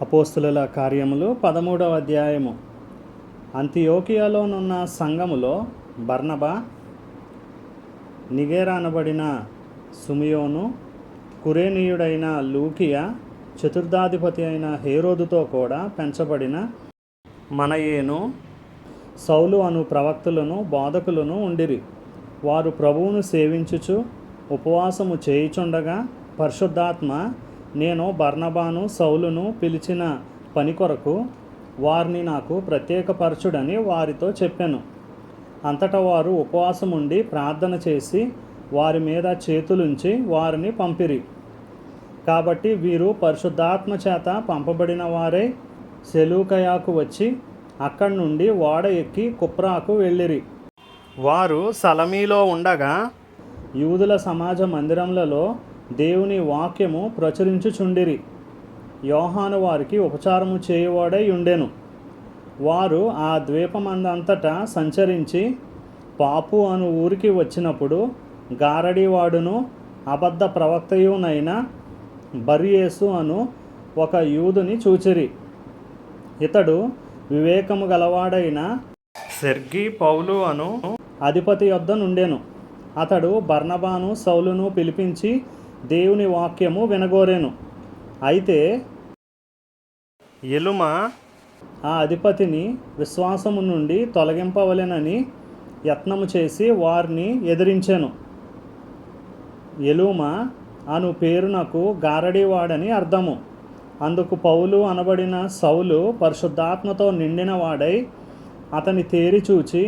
అపోస్తుల కార్యములు 13వ అధ్యాయము. అంతియోకియాలోనున్న సంఘములో బర్నబా, నిగేర అనబడిన సుమియోను, కురేనీయుడైన లూకియా, చతుర్థాధిపతి అయిన హేరోదుతో కూడా పెంచబడిన మనయేను, సౌలు అను ప్రవక్తలను బోధకులను ఉండిరి. వారు ప్రభువును సేవించుచు ఉపవాసము చేయుచుండగా పరిశుద్ధాత్మ, నేను బర్నబాను సౌలును పిలిచిన పని కొరకు వారిని నాకు ప్రత్యేకపరచుడని వారితో చెప్పాను. అంతటా వారు ఉపవాసముండి ప్రార్థన చేసి వారి మీద చేతులుంచి వారిని పంపిరి. కాబట్టి వీరు పరిశుద్ధాత్మ చేత పంపబడిన వారై సెలూకయాకు వచ్చి అక్కడి నుండి ఓడ ఎక్కి కుప్రాకు వెళ్ళిరి. వారు సలమీలో ఉండగా యూదుల సమాజ మందిరములలో దేవుని వాక్యము ప్రచురించుచుండిరి. యోహాను వారికి ఉపచారము చేయువాడై ఉండెను. వారు ఆ ద్వీపమందంతటా సంచరించి పాపు అను ఊరికి వచ్చినప్పుడు గారడీవాడును అబద్ధ ప్రవక్తయునైన బర్యేసు అను ఒక యూదుని చూచిరి. ఇతడు వివేకము గలవాడైన సెర్గీ పౌలు అను అధిపతి యొద్ద నుండెను. అతడు బర్నబాను సౌలును పిలిపించి దేవుని వాక్యము వినగోరెను. అయితే ఎలుమ ఆ అధిపతిని విశ్వాసము నుండి తొలగింపవలెనని యత్నము చేసి వారిని ఎదిరించెను. ఎలుమ అను పేరునకు గారడీవాడని అర్థము. అందుకు పౌలు అనబడిన సౌలు పరిశుద్ధాత్మతో నిండిన వాడై అతని తేరి చూచి,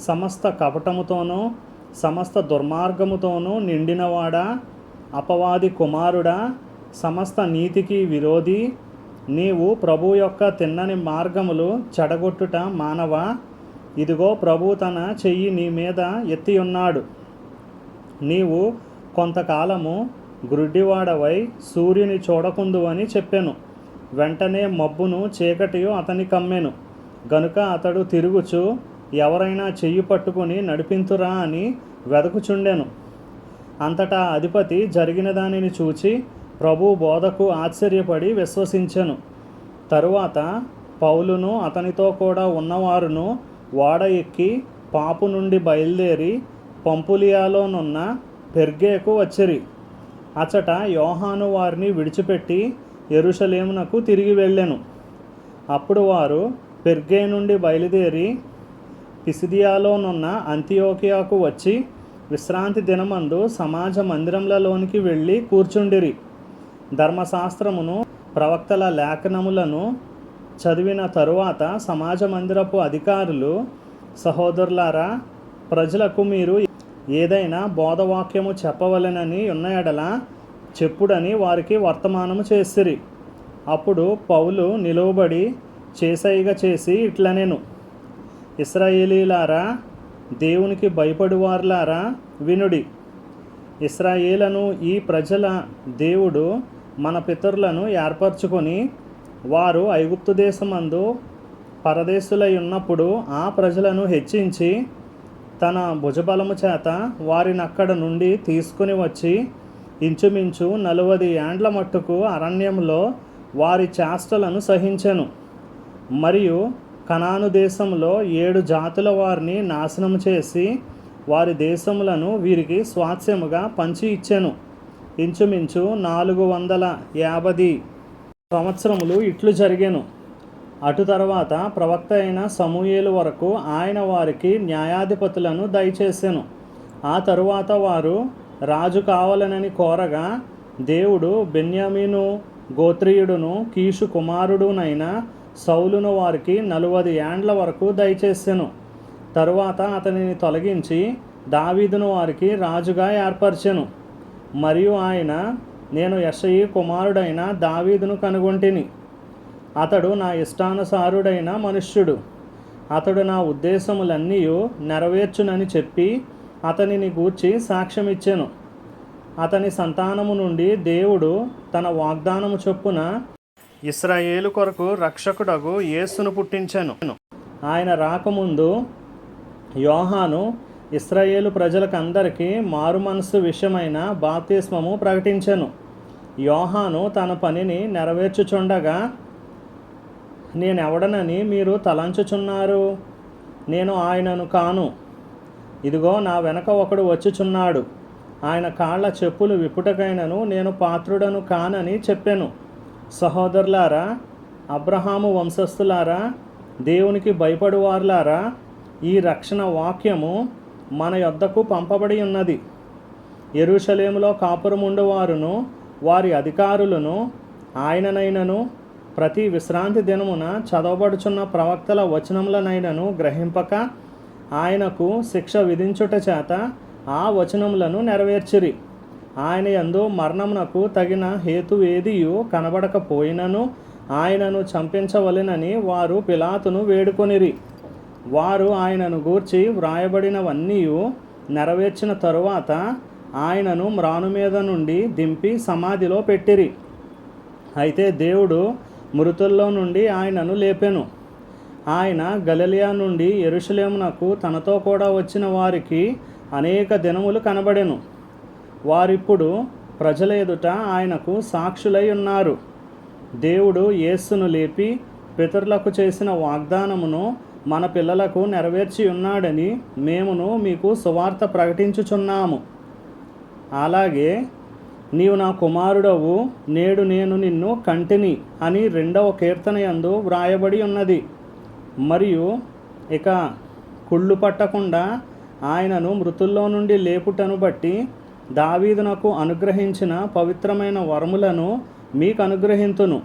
సమస్త కపటముతోనూ సమస్త దుర్మార్గముతోనూ నిండినవాడా, అపవాది కుమారుడా, సమస్త నీతికి విరోధి, నీవు ప్రభు యొక్క తిన్నని మార్గములు చెడగొట్టుట మానవా? ఇదిగో ప్రభు తన చెయ్యి నీ మీద ఎత్తి ఉన్నాడు. నీవు కొంతకాలము గ్రుడ్డివాడవై సూర్యుని చూడకుందువని చెప్పెను. వెంటనే మబ్బును చీకటియు అతని కమ్మెను. గనుక అతడు తిరుగుచు ఎవరైనా చెయ్యి పట్టుకుని నడిపింతురా అని వెదకుచుండెను. అంతటా అధిపతి జరిగిన దానిని చూచి ప్రభు బోధకు ఆశ్చర్యపడి విశ్వసించెను. తరువాత పౌలును అతనితో కూడా ఉన్నవారును ఓడ ఎక్కి పాపు నుండి బయలుదేరి పంపులియాలోనున్న పెర్గేకు వచ్చిరి. అచట యోహాను వారిని విడిచిపెట్టి యెరూషలేమునకు తిరిగి వెళ్ళెను. అప్పుడు వారు పెర్గే నుండి బయలుదేరి పిసిదియాలోనున్న అంతియోకియాకు వచ్చి విశ్రాంతి దినమందు సమాజ మందిరములలోనికి వెళ్ళి కూర్చుండిరి. ధర్మశాస్త్రమును ప్రవక్తల లేఖనములను చదివిన తరువాత సమాజ మందిరపు అధికారులు, సహోదరులారా, ప్రజలకు మీరు ఏదైనా బోధవాక్యము చెప్పవలెనని ఉన్న ఎడల చెప్పుడని వారికి వర్తమానము చేసిరి. అప్పుడు పౌలు నిలువబడి చేసైగ చేసి ఇట్లనెను, ఇశ్రాయేలీలారా, దేవునికి భయపడువారులారా, వినుడి. ఇశ్రాయేలను ఈ ప్రజల దేవుడు మన పితరులను ఏర్పరచుకొని వారు ఐగుప్తు దేశమందు పరదేశులై ఉన్నప్పుడు ఆ ప్రజలను హెచ్చించి తన భుజబలము చేత వారినక్కడ నుండి తీసుకుని వచ్చి ఇంచుమించు 40 ఏండ్ల మట్టుకు అరణ్యంలో వారి చేష్టలను సహించెను. మరియు కనాను దేశంలో 7 జాతుల వారిని నాశనం చేసి వారి దేశములను వీరికి స్వాస్థ్యముగా పంచి ఇచ్చెను. ఇంచుమించు 450 సంవత్సరములు ఇట్లు జరిగెను. అటు తర్వాత ప్రవక్త అయిన సమూయేలు వరకు ఆయన వారికి న్యాయాధిపతులను దయచేసెను. ఆ తరువాత వారు రాజు కావాలనని కోరగా దేవుడు బెన్యామీను గోత్రీయుడును కీషు కుమారుడునైన సౌలును వారికి 40 ఏండ్ల వరకు దయచేసెను. తరువాత అతనిని తొలగించి దావీదును వారికి రాజుగా ఏర్పరచెను. మరియు ఆయన, నేను యెషయి కుమారుడైన దావీదును కనుగొంటిని. అతడు నా ఇష్టానుసారుడైన మనుష్యుడు. అతడు నా ఉద్దేశములన్నీ నెరవేర్చునని చెప్పి అతనిని గూర్చి సాక్ష్యమిచ్చెను. అతని సంతానము నుండి దేవుడు తన వాగ్దానము చొప్పున ఇశ్రాయేలు కొరకు రక్షకుడగు యేసును పుట్టించెను. ఆయన రాకముందు యోహాను ఇశ్రాయేలు ప్రజలకందరికీ మారు మనస్సు విషయమైన బాప్తిస్మము ప్రకటించెను. యోహాను తన పనిని నెరవేర్చుచుండగా నేనెవడనని మీరు తలంచుచున్నారు? నేను ఆయనను కాను. ఇదిగో నా వెనక ఒకడు వచ్చుచున్నాడు. ఆయన కాళ్ళ చెప్పులు విప్పుటకైనను నేను పాత్రుడను కానని చెప్పెను. సహోదరులారా, అబ్రహాము వంశస్థులారా, దేవునికి భయపడువారులారా, ఈ రక్షణ వాక్యము మన యొద్దకు పంపబడి ఉన్నది. యెరూషలేములో కాపురముండువారును వారి అధికారులను ఆయననైనను ప్రతి విశ్రాంతి దినమున చదవబడుచున్న ప్రవక్తల వచనములనైనను గ్రహింపక ఆయనకు శిక్ష విధించుట చేత ఆ వచనములను నెరవేర్చిరి. ఆయన యందు మరణమునకు తగిన హేతువేదియు కనబడకపోయినను ఆయనను చంపించవలెనని వారు పిలాతును వేడుకొనిరి. వారు ఆయనను గూర్చి వ్రాయబడినవన్నీ నెరవేర్చిన తరువాత ఆయనను మ్రాను మీద నుండి దింపి సమాధిలో పెట్టిరి. అయితే దేవుడు మృతుల్లో నుండి ఆయనను లేపెను. ఆయన గలిలయ నుండి యెరూషలేమునకు తనతో కూడా వచ్చిన వారికి అనేక దినములు కనబడెను. వారిప్పుడు ప్రజల ఎదుట ఆయనకు సాక్షులై ఉన్నారు. దేవుడు యేసును లేపి పితరులకు చేసిన వాగ్దానమును మన పిల్లలకు నెరవేర్చి ఉన్నాడని మేమును మీకు సువార్త ప్రకటించుచున్నాము. అలాగే నీవు నా కుమారుడవు, నేడు నేను నిన్ను కంటిని అని 2వ కీర్తన యందు వ్రాయబడి ఉన్నది. మరియు ఇక కుళ్ళు పట్టకుండా ఆయనను మృతుల్లో నుండి లేపుటను బట్టి దావీదునకు అనుగ్రహించిన పవిత్రమైన వరములను మీకు అనుగ్రహింతును.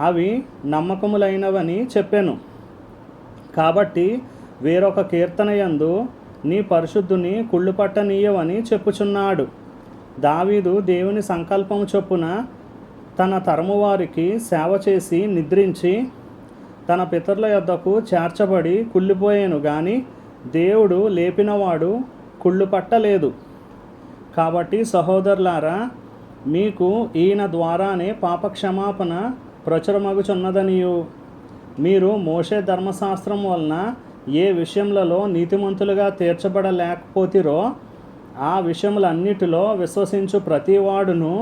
అవి నమ్మకములైనవని చెప్పెను. కాబట్టి వేరొక కీర్తన యందు నీ పరిశుద్ధుని కుళ్ళు పట్టనీయవని చెప్పుచున్నాడు. దావీదు దేవుని సంకల్పము చొప్పున తన తరము వారికి సేవ చేసి నిద్రించి తన పితరుల యొద్దకు చేర్చబడి కుళ్ళిపోయాను గాని దేవుడు లేపినవాడు కుళ్ళు పట్టలేదు. కాబట్టి సహోదరులారా, మీకు ఈయన ద్వారానే పాపక్షమాపణ ప్రచురమగుచున్నదనియు మీరు మోషే ధర్మశాస్త్రం వలన ఏ విషయములలో నీతిమంతులుగా తీర్చబడలేకపోతిరో ఆ విషయములన్నిటిలో విశ్వసించు ప్రతివాడును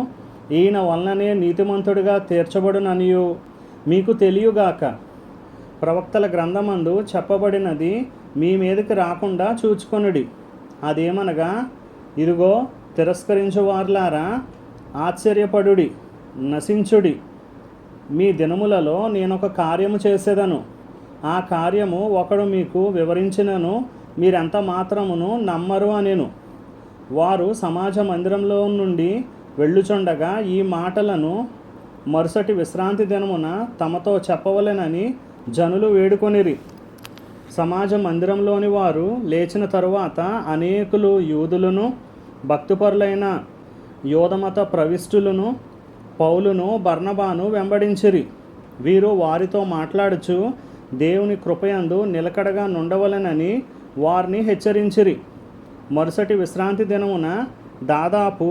ఈయన వలననే నీతిమంతుడిగా తీర్చబడుననియు మీకు తెలియగాక. ప్రవక్తల గ్రంథమందు చెప్పబడినది మీ మీదకి రాకుండా చూచుకొనుడి. అదేమనగా, ఇదిగో తిరస్కరించువారులారా, ఆశ్చర్యపడుడి, నశించుడి. మీ దినములలో నేనొక కార్యము చేసేదను. ఆ కార్యము ఒకడు మీకు వివరించినను మీరెంత మాత్రమును నమ్మరు అనెను. వారు సమాజ మందిరంలో నుండి వెళ్ళుచుండగా ఈ మాటలను మరుసటి విశ్రాంతి దినమున తమతో చెప్పవలెనని జనులు వేడుకొనిరి. సమాజ మందిరంలోని వారు లేచిన తరువాత అనేకులు యూదులను భక్తిపరులైన యోధమత ప్రవిష్టులను పౌలును బర్నబాను వెంబడించిరి. వీరు వారితో మాట్లాడుచు దేవుని కృపయందు నిలకడగా నుండవలెనని వారిని హెచ్చరించిరి. మరుసటి విశ్రాంతి దినమున దాదాపు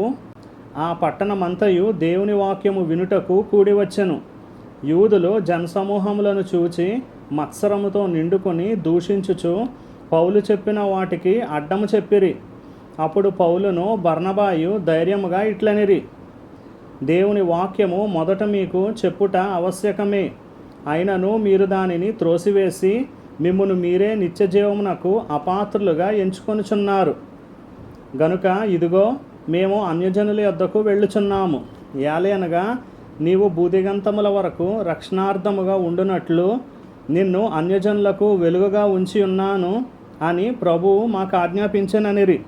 ఆ పట్టణమంతయు దేవుని వాక్యము వినుటకు కూడి వచ్చెను. యూదులు జనసమూహములను చూచి మత్సరముతో నిండుకొని దూషించుచు పౌలు చెప్పిన వాటికి అడ్డము చెప్పిరి. అప్పుడు పౌలును బర్నబాయు ధైర్యముగా ఇట్లనిరి, దేవుని వాక్యము మొదట మీకు చెప్పుట ఆవశ్యకమే. అయినను మీరు దానిని త్రోసివేసి మిమ్మును మీరే నిత్యజీవమునకు అపాత్రులుగా ఎంచుకొనుచున్నారు. గనుక ఇదిగో మేము అన్యజనుల యొద్దకు వెళ్ళుచున్నాము. ఏలయనగా నీవు భూదిగంతముల వరకు రక్షణార్థముగా ఉండునట్లు నిన్ను అన్యజనులకు వెలుగుగా ఉంచి ఉన్నాను అని ప్రభువు మాకు ఆజ్ఞాపించెననిరి.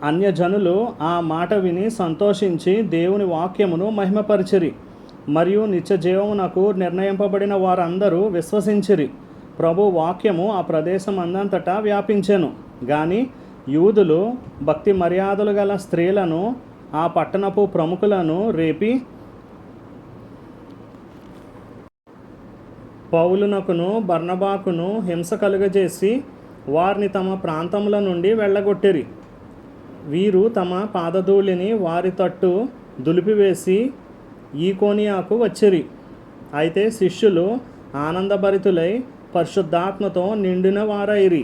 అన్యజనులు ఆ మాట విని సంతోషించి దేవుని వాక్యమును మహిమపరిచిరి. మరియు నిత్య జీవమునకు నిర్ణయింపబడిన వారందరూ విశ్వసించిరి. ప్రభు వాక్యము ఆ ప్రదేశం అందంతటా వ్యాపించెను. గాని యూదులు భక్తి మర్యాదలు గల స్త్రీలను ఆ పట్టణపు ప్రముఖులను రేపి పౌలునకును బర్నబాకును హింస కలుగజేసి వారిని తమ ప్రాంతముల నుండి వెళ్ళగొట్టిరి. వీరు తమ పాదధూళిని వారి తట్టు దులిపివేసి ఈకోనియాకు వచ్చిరి. అయితే శిష్యులు ఆనందభరితులై పరిశుద్ధాత్మతో నిండిన వారైరి.